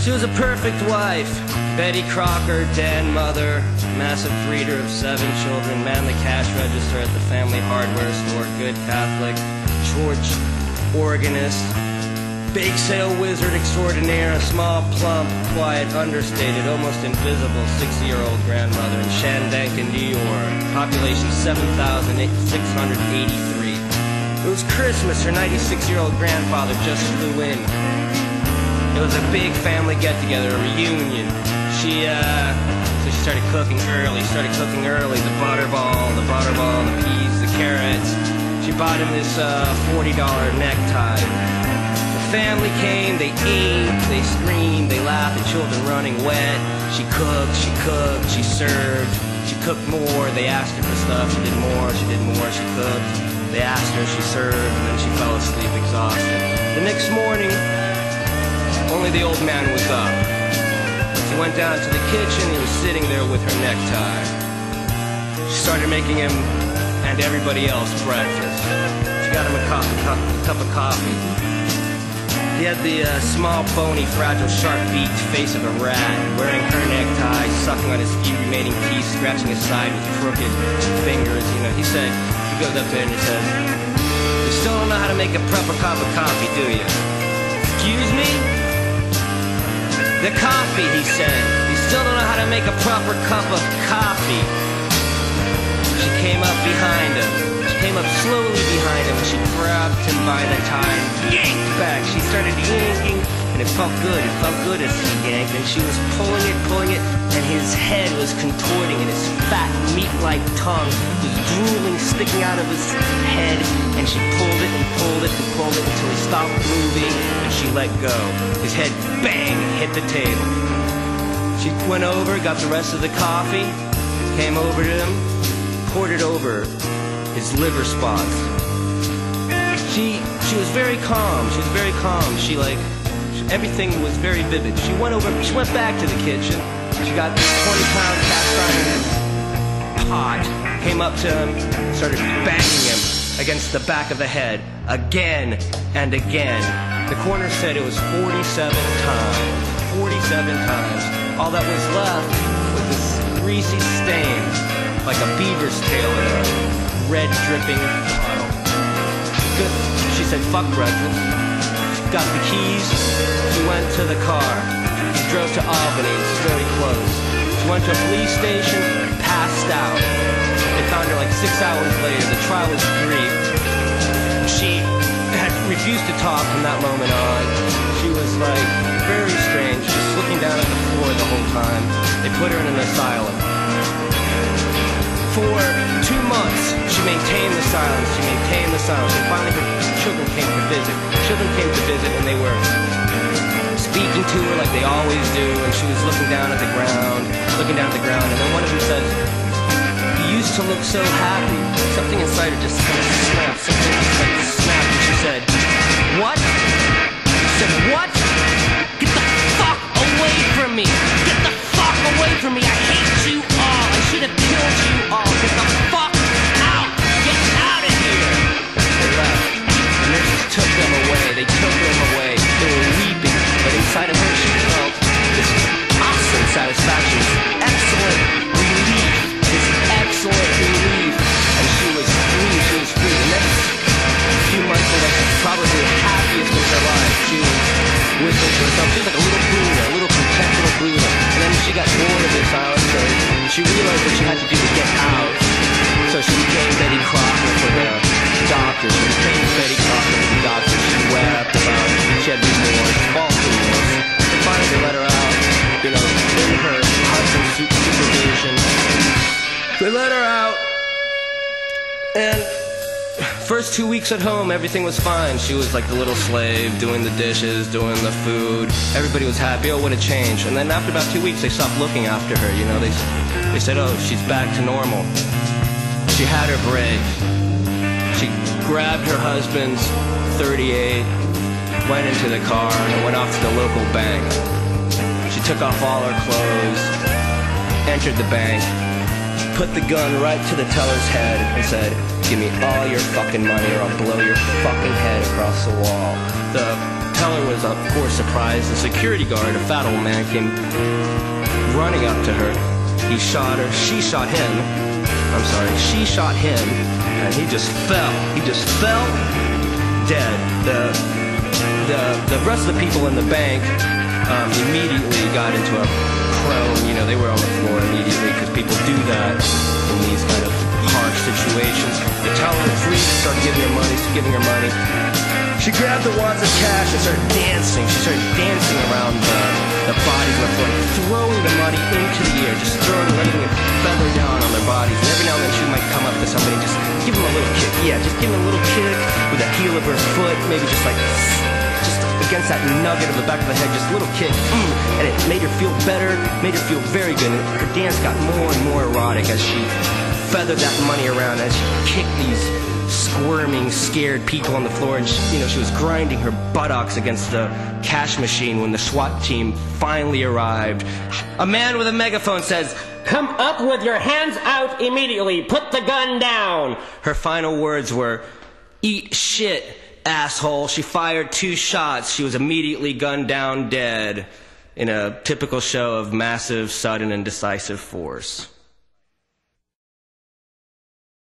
She was a perfect wife. Betty Crocker, den mother, massive breeder of 7 children, manned the cash register at the family hardware store, good Catholic, church organist, bake sale wizard extraordinaire, a small, plump, quiet, understated, almost invisible 60-year-old grandmother in Shandank, New York. Population 7,683. It was Christmas. Her 96-year-old grandfather just flew in. It was a big family get-together, a reunion. So she started cooking early. The butterball, the peas, the carrots. She bought him this $40 necktie. The family came, they ate, they screamed, they laughed, the children running wet. She cooked, she served. She cooked more, they asked her for stuff. She did more, she cooked. They asked her, she served, and then she fell asleep exhausted. The next morning, only the old man was up. She went down to the kitchen, he was sitting there with her necktie. She started making him and everybody else breakfast. She got him a cup of coffee. He had the small, bony, fragile, sharp-beaked face of a rat, wearing her necktie, sucking on his few remaining teeth, scratching his side with crooked fingers. You know, he goes up to her and he says, "You still don't know how to make a proper cup of coffee, do you?" "Excuse me?" "The coffee," he said. "You still don't know how to make a proper cup of coffee." She came up behind him. She came up slowly behind him. She grabbed him by the tie and yanked back. She started yanking, and it felt good. It felt good as he yanked, and she was pulling it, and his head was contorting, and his fat, meat-like tongue was drooling, sticking out of his head, and she pulled it until he stopped moving, and she let go. His head, bang, hit the table. She went over, got the rest of the coffee, came over to him, poured it over his liver spots. She was very calm. Everything was very vivid. She went back to the kitchen. She got this 20-pound cast iron pot, came up to him, started banging him against the back of the head again and again. The coroner said it was 47 times. 47 times. All that was left was this greasy stain, like a beaver's tail in a red dripping puddle. She said, "Fuck breakfast." She got the keys. She went to the car. She drove to Albany. It's very close. She went to a police station, passed out. They found her like 6 hours later. The trial was brief. She had refused to talk from that moment on. She was like very strange, just looking down at the floor the whole time. They put her in an asylum. For 2 months, she maintained the silence. And finally her children came to visit. And they were speaking to her like they always do, and she was looking down at the ground, and then one of them says, "You used to look so happy." Something inside her just kind of snapped, and she said, "What?" She said, "What? Get the fuck away from me! Get the fuck away from me! I hate you all! I should have killed you all! Get the fuck out! Get out of here!" They left. The nurses took them away. They were weeping, but inside of her she felt this awesome satisfaction, this excellent relief, and she was free. And then a few months later, probably the happiest of her life, she was whistling to herself. She was like a little content Buddha. And then she got bored of this island, so she realized what she had to do to get out. So she became Betty Crocker for the doctors. She wept about it. She had remorse, false remorse. And finally they let her out, in her husband's supervision. They let her out, and first 2 weeks at home, everything was fine. She was like the little slave, doing the dishes, doing the food. Everybody was happy. Oh, what a change. And then after about 2 weeks, they stopped looking after her. They said, "Oh, she's back to normal." She had her break. She grabbed her husband's .38, went into the car, and went off to the local bank. She took off all her clothes, entered the bank, put the gun right to the teller's head, and said, "Give me all your fucking money or I'll blow your fucking head across the wall." The teller was, of course, surprised. The security guard, a fat old man, came running up to her. He shot her. She shot him. I'm sorry. She shot him, and he just fell. He just fell dead. The rest of the people in the bank immediately got into a prone. You know, they were on the floor immediately because people do that in these kind of harsh situations. The teller freaked, started giving her money. She grabbed the wads of cash and started dancing. She started dancing around the bodies on the floor, throwing the money into the air, just letting it feather down on their bodies. And every now and then she might come up to somebody and just give them a little kick. Yeah, just give them a little kick with the heel of her foot, maybe just against that nugget of the back of the head, just a little kick. And it made her feel better, made her feel very good. And her dance got more and more erotic as she feathered that money around, as she kicked these squirming, scared people on the floor, and she was grinding her buttocks against the cash machine when the SWAT team finally arrived. A man with a megaphone says, "Come up with your hands out immediately. Put the gun down." Her final words were, "Eat shit, asshole." She fired 2 shots. She was immediately gunned down dead in a typical show of massive, sudden, and decisive force.